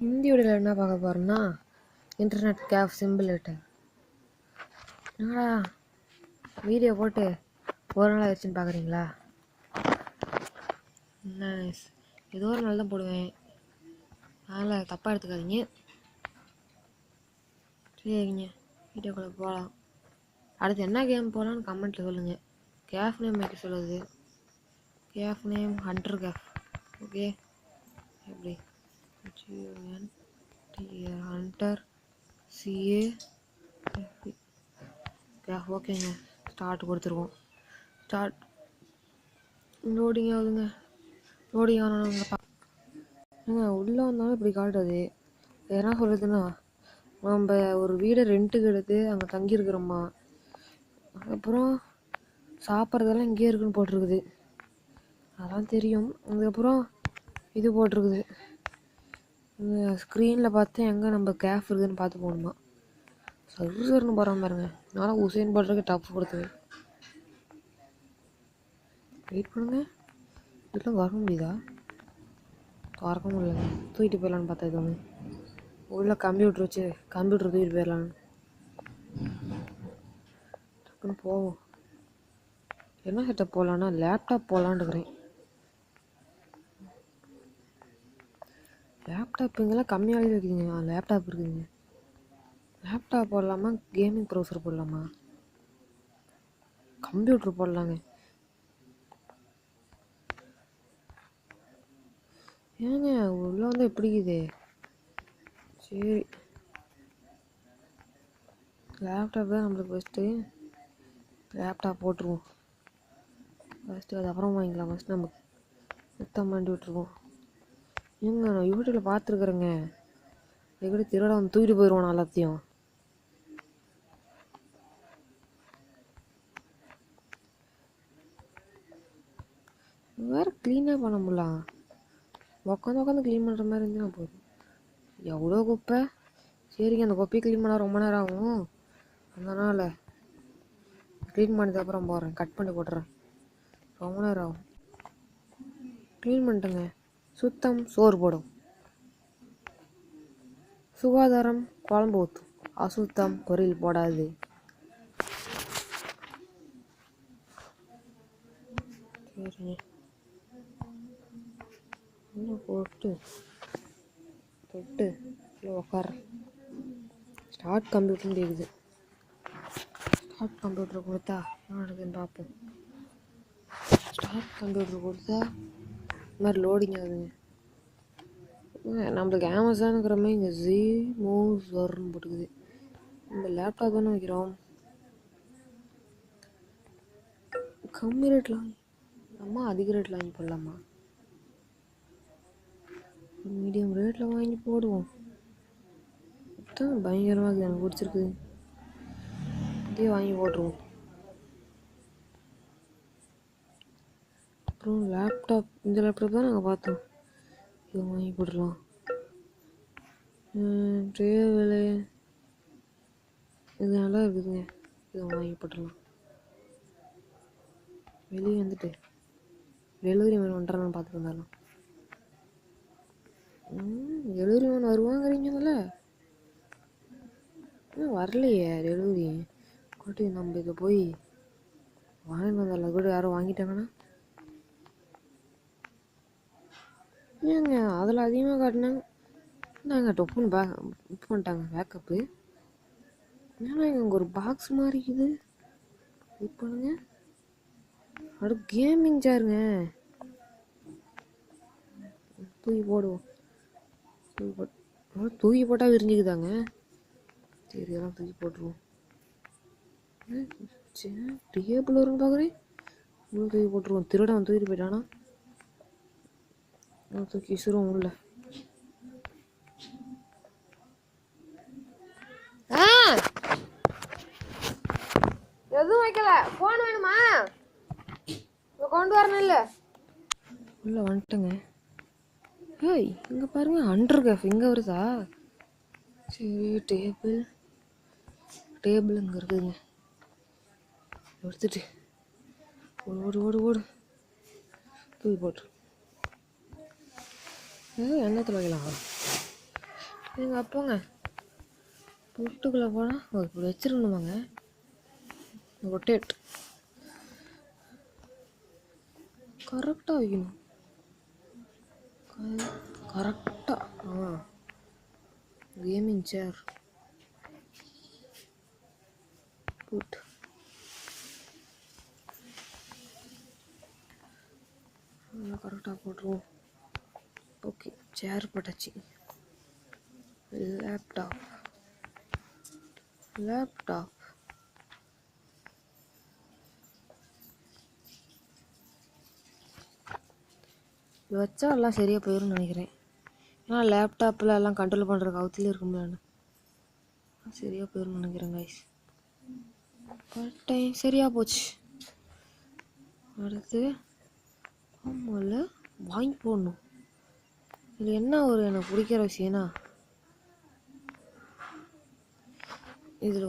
ஹிந்தி வீடியோவில் என்ன பார்க்க போகிறோன்னா இன்டர்நெட் கேஃப் சிம்பிள்ட்டு. என்னடா வீடியோ போட்டு ஒரு நாள் ஆயிடுச்சுன்னு பார்க்குறீங்களா? நைஸ், ஏதோ ஒரு நாள் தான் போடுவேன், அதனால் தப்பாக எடுத்துக்காதீங்க. சரிங்க, வீடியோக்குள்ளே போகலாம். அடுத்து என்ன கேம் போகலான்னு கமெண்ட்டில் சொல்லுங்கள். கேஃப் நேம் வைக்க சொல்லுது. Cafe name hunter cafe. Okay, எப்படி ஹண்டர் சிஏ கேஃப். ஓகேங்க, ஸ்டார்ட் கொடுத்துருவோம். ஸ்டார்ட் லோடிங் ஆகுதுங்க. லோடிங் ஆனாங்க உள்ளே வந்தாலும் இப்படி காட்டுது. என்ன சொல்லுதுன்னா, நம்ம ஒரு வீடை ரெண்ட்டுக்கு எடுத்து அங்கே தங்கியிருக்கிறோம்மா, அதுக்கப்புறம் சாப்பிட்றதெல்லாம் இங்கேயே இருக்குன்னு போட்டிருக்குது. அதெல்லாம் தெரியும். அதுக்கப்புறம் இது போட்டிருக்குது, ஸ்க்ரீனில் பார்த்து எங்கே நம்ம கேஃப் இருக்குதுன்னு பார்த்து போகணுமா. சர்ன்னு போகிறாம பாருங்க. நானும் உசைன் போடுறதுக்கு டஃப் கொடுத்துவேன். வெயிட் பண்ணுங்க, இதெல்லாம் வர முடியுதா? திறக்க முடியல. தூக்கிட்டு போயிடலான்னு பார்த்தா இது ஒன்று உள்ள கம்ப்யூட்டர் வச்சு கம்ப்யூட்டர் தூக்கிட்டு போயிடலான்னு டக்குன்னு போவோம். என்ன செட்டப் போகலான்னா லேப்டாப் போகலான்னு இருக்கிறேன். லேப்டாப் இங்கெல்லாம் கம்மியாகவே இருக்குதுங்க. லேப்டாப் இருக்குதுங்க. லேப்டாப் போடலாமா, கேமிங் ப்ரௌசர் போடலாமா, கம்ப்யூட்டர் போடலாங்க. ஏங்க உள்ள வந்து எப்படி இருக்குது? சரி, லேப்டாப் தான் நம்மளுக்கு ஃபஸ்ட்டு. லேப்டாப் போட்டுருவோம் ஃபஸ்ட்டு, அது அப்புறம் வாங்கிக்கலாம். ஃபஸ்ட்டு நம்ம சுத்தம் பண்ணி விட்டுருவோம். ஏங்க நான் யூடியூப்பில் பார்த்துருக்குறேங்க, எப்படி திருட வந்து தூக்கிட்டு போயிடுவான் எல்லாத்தையும். வேறு க்ளீனாக பண்ண முடியல. உட்காந்து க்ளீன் பண்ணுற மாதிரி இருந்துச்சுன்னா போதும். எவ்வளோ குப்பை. சரிங்க, அந்த குப்பையை க்ளீன் பண்ணால் ரொம்ப நேரம் ஆகும். அதனால் க்ளீன் பண்ணதுக்கப்புறம் போடுறேன், கட் பண்ணி போட்டுறேன். ரொம்ப நேரம் ஆகும். க்ளீன் பண்ணிட்டுங்க. சுத்தம் சோறு போடும், சுகாதாரம் குழம்பு ஊற்றும், அசுத்தம் பொரியல் போடாது. சரிங்க, இன்னும் போட்டு தொட்டு உட்கார்றேன். ஸ்டார்ட் கம்ப்யூட்டர்னு கேட்குது. ஸ்டார்ட் கம்ப்யூட்டர் கொடுத்தா என்ன நடக்குதுன்னு பார்ப்போம். ஸ்டார்ட் கம்ப்யூட்டர் கொடுத்தா இந்த மாதிரி லோடிங் ஆகுதுங்க. நம்மளுக்கு அமேசானுங்கிற மாதிரி இங்கே ஜி மூவ்ஸ் வரும்னு போட்டுக்குது. இந்த லேப்டாப் தானே வைக்கிறோம். கம்மி ரேட்டில் வாங்கி அம்மா, அதிக ரேட்டில் வாங்கி போடலாமா? மீடியம் ரேட்டில் வாங்கி போடுவோம். தான் பயங்கரமாக இருக்குது, எனக்கு பிடிச்சிருக்குது. இதே வாங்கி போட்டுருவோம். அப்புறம் லேப்டாப், இந்த லேப்டாப் தான் நாங்கள் பார்த்தோம், இதை வாங்கி போட்டுடலாம். டேபிள் இது நல்லா இருக்குதுங்க, இதை வாங்கி போட்டுடலாம். வெளியே வந்துட்டு டெலிவரி மேன் பண்ணுறான்னு பார்த்துட்டு இருந்தாலும் டெலிவரி மேன் வருவாங்கிறீங்கல்ல, வரலையே டெலிவரி. கூட்டி நம்ம இதை போய் வாங்கிட்டு வந்தால கூட யாரும் வாங்கிட்டாங்கன்னா. ஏங்க அதில் அதிகமாக காட்டினாங்க, நாங்கள் டொப்புன்னு புக் பண்ணிட்டாங்க பேக்கப்பு. ஏன்னா இங்கே ஒரு பாக்ஸ் மாதிரி இருக்குது. வெயிட் பண்ணுங்க, அது கேமிங் சேருங்க. தூக்கி போடுவோம். தூக்கி போட்டால் விரிஞ்சிக்குதாங்க. சரி, இதெல்லாம் தூக்கி போட்டுருவோம். டேபிள் வரும்னு பார்க்குறேன், இன்னும் தூக்கி போட்டுருவோம். திருடன் தூக்கிட்டு போயிட்டானா தூக்கி விசிறுவோம் உள்ள. எதுவும் வைக்கல. ஃபோன் வேணுமா? கொண்டு வரணும். இல்லை உள்ள வந்துட்டேங்க. ஏய் இங்கே பாருங்க, ஹண்டர் கேஃப் இங்கே வருதா? சரி, டேபிள் இங்கே இருக்குதுங்க. எடுத்துட்டு ஓடு ஓடு ஓடு தூக்கி போட்டு எண்ணத்தில் வைக்கலாம். எங்கள் அப்பாங்க புட்டுக்குள்ளே போனால் இப்படி வச்சிருக்கணுமாங்க. ரொட்டேட் கரெக்டாக வைக்கணும். கரெக்டாக கேமிங் சேர் புட். கரெக்டாக போட்டுருவோம். ஓகே, சேர் போட்டாச்சு. லேப்டாப் வச்சா எல்லாம் சரியாக போயிடும்னு நினைக்கிறேன். ஏன்னா லேப்டாப்பில் எல்லாம் கண்ட்ரோல் பண்ணுறதுக்கு அவத்திலே இருக்கும்லான்னு சரியாக போயிடும்னு நினைக்கிறேன் கைஸ். கரெக்டாக சரியாக போச்சு. அடுத்து ஆமாம்ல வாங்கி போடணும். இதில் என்ன ஒரு எனக்கு பிடிக்கிற விஷயம்னா, இதில்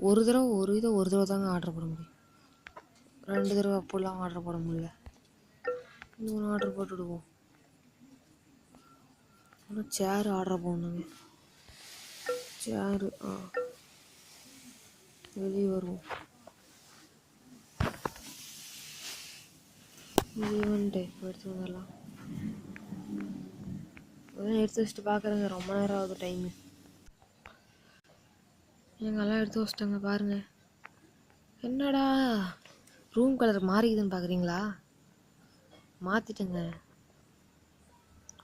ஒரு தடவை தாங்க ஆர்டர் போட முடியும். 2 தடவை அப்போல்லாம் ஆர்டர் போட முடியல. இன்னொன்று ஆர்டர் போட்டுவிடுவோம். ஆனால் சேர் ஆர்டர் போடணுங்க. சேரு வெளியே வருவோம். வெளியே வந்துட்டு எடுத்து வந்துடலாம். எடுத்து வச்சுட்டு பார்க்குறேங்க. ரொம்ப நேரம் ஆகுது டைமு. எங்கெல்லாம் எடுத்து வச்சிட்டாங்க பாருங்க. என்னடா ரூம் கலர் மாறிக்குதுன்னு பார்க்குறீங்களா? மாற்றிட்டேங்க.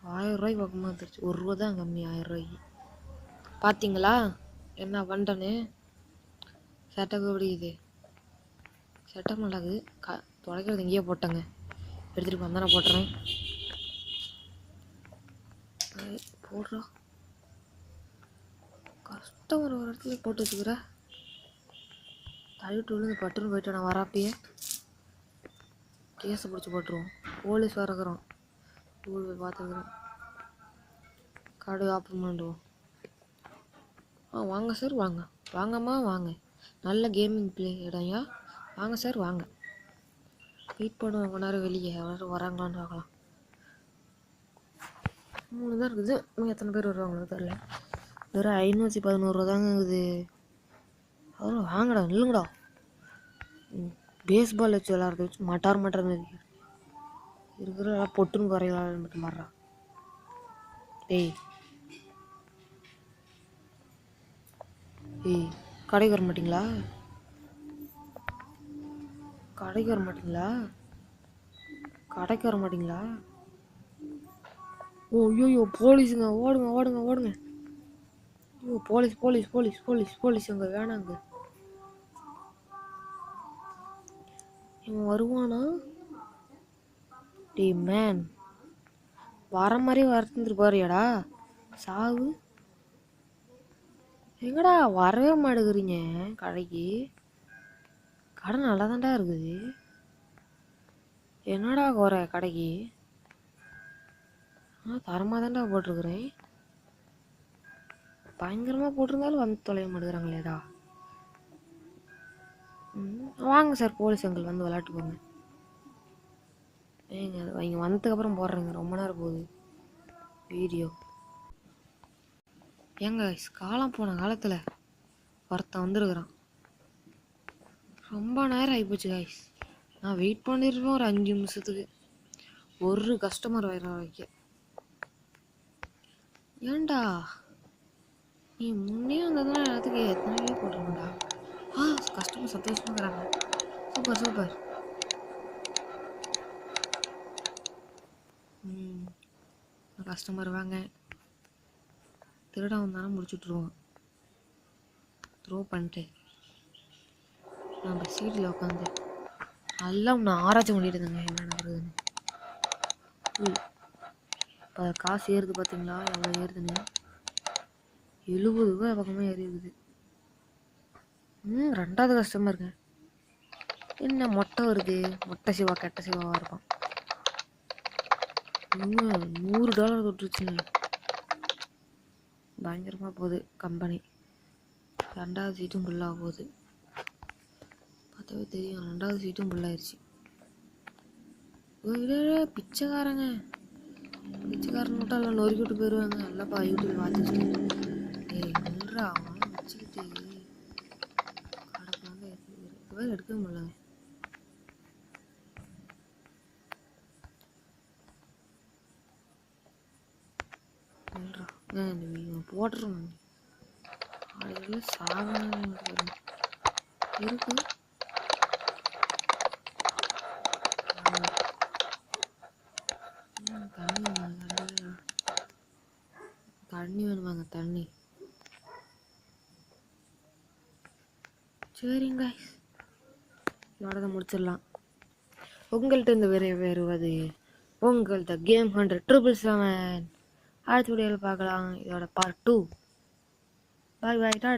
1000 ரூபாய்க்கு பக்கமாக வந்துருச்சு. 1 ரூபா தான் கம்மி 1000 ரூபாய்க்கு. பார்த்தீங்களா என்ன பண்ணுறேன்னு? செட்டப் எப்படி இது? செட்டப் நல்லாது. தொலைக்கிறது எங்கேயோ போட்டேங்க. எடுத்துகிட்டு வந்தால் நான் போட்டுறேன். போடுறா கஸ்டமர் ஒரு இடத்துல போட்டு வச்சுக்கிற. தள்ளிட்டு விழுந்து பட்டுன்னு போயிட்டு நான் வராப்பயே கேஸை பிடிச்சி போட்டுருவோம். போலீஸ் வரக்குறோம். போய் பார்த்துக்கிறோம். கடை ஆப்பன் பண்ணிடுவோம். வாங்க சார் வாங்க. வாங்கம்மா வாங்க. நல்ல கேமிங் பிளே இடம்யா. வாங்க சார் வாங்க. வெயிட் பண்ணுவோம் கொஞ்ச நேரம் வெளியே. யாரும் வராங்களான்னு பார்க்கலாம். 3 தான் இருக்குது. இன்னும் எத்தனை பேர் வருவாங்களோ தெரியல. வெறும் 511 ரூபா தாங்க இருக்குது. அவரும் வாங்கடா இல்லைங்கடா. பேஸ்பால் வச்சு விளாட்றத வச்சு மட்டார் இருக்கிற பொட்டுன்னு குறையலாம் மட்டும் மாறுறா. ஏய் கடைக்கு வர மாட்டிங்களா? ஓ ஐயோ போலீஸுங்க. ஓடுங்க. ஐயோ போலீஸ் அங்கே வேணாங்க. இவன் வருவானா? டே மேன் வர மாதிரி வரத்துட்டு பாருயாடா. சாவு எங்கடா வரவே மாட்டேங்கிறீங்க கடைக்கு? கடை நல்லா தான்டா இருக்குது. என்னடா குறை கடைக்கு? தரமாக தான்டா போட்டிருக்குறேன். பயங்கரமாக போட்டிருந்தாலும் வந்து தொலைய மாட்டேங்கிறாங்களேடா. வாங்க சார் போலீஸ் அங்கிள் வந்து விளையாட்டு போங்க. ஏங்க இங்கே வந்ததுக்கப்புறம் போடுறேங்க. ரொம்ப நேரம் போகுது வீடியோ. ஏங்க காலம் போன காலத்தில் ஒருத்தன் வந்துருக்குறான். ரொம்ப நேரம் ஆகிப்போச்சு காய்ஸ். நான் வெயிட் பண்ணிருப்பேன் ஒரு 5 நிமிஷத்துக்கு. ஒரு கஸ்டமர் வர வைக்க. ஏன்டா நீ முன்னே வந்ததுனா எல்லாத்துக்கு எத்தனை போட்டுருக்கா? கஸ்டமர் சந்தோஷமாக இருக்கிறாங்க. சூப்பர். கஸ்டமர் வாங்க. திருடம் வந்தாலும் முடிச்சுட்ருவோம். த்ரோ பண்ணிட்டு நம்ம சீட்டில் உட்காந்து நல்லா நான் ஆராய்ச்சி பண்ணிட்டு இருந்தேங்க என்ன நடக்குதுன்னு. இப்போ காசு ஏறுது பார்த்தீங்களா? எவ்வளோ ஏறுதுன்னு? 70 ரூபாய் பக்கமாக ஏறி இருக்குது. 2வது கஸ்டமருங்க. என்ன மொட்டை வருது? மொட்டை சிவா கெட்ட சிவாவாக இருக்கும். $100 தொட்டுருச்சுங்க. பயங்கரமாக போகுது கம்பெனி. 2வது சீட்டும் ஃபுல்லாக போகுது. பார்த்தாவே தெரியும் 2வது சீட்டும் ஃபுல்லாகிடுச்சு. பிச்சைக்காரங்க பிச்சைக்காரன் விட்டா எல்லாம் நொறுக்கி விட்டு போயிடுவாங்க. நல்லாப்பா யூடியூப் பார்த்துட்டு ஏய் நின்றா அவன் வச்சுக்கிட்டு கடப்பெல்லாம் தான் எடுக்க முடியல. போட்டுருவோம் அது சாதனை இருக்கு. தண்ணி வேணுமாங்க தண்ணி. சரிங்க இதோட முடிச்சிடலாம். உங்கள்கிட்ட இருந்து வருவது உங்கள்கிட்ட கேம் 100,777. அடுத்த வீடியோவில் பார்க்கலாம். இதோட பார்ட் 2. பாய் பாய்.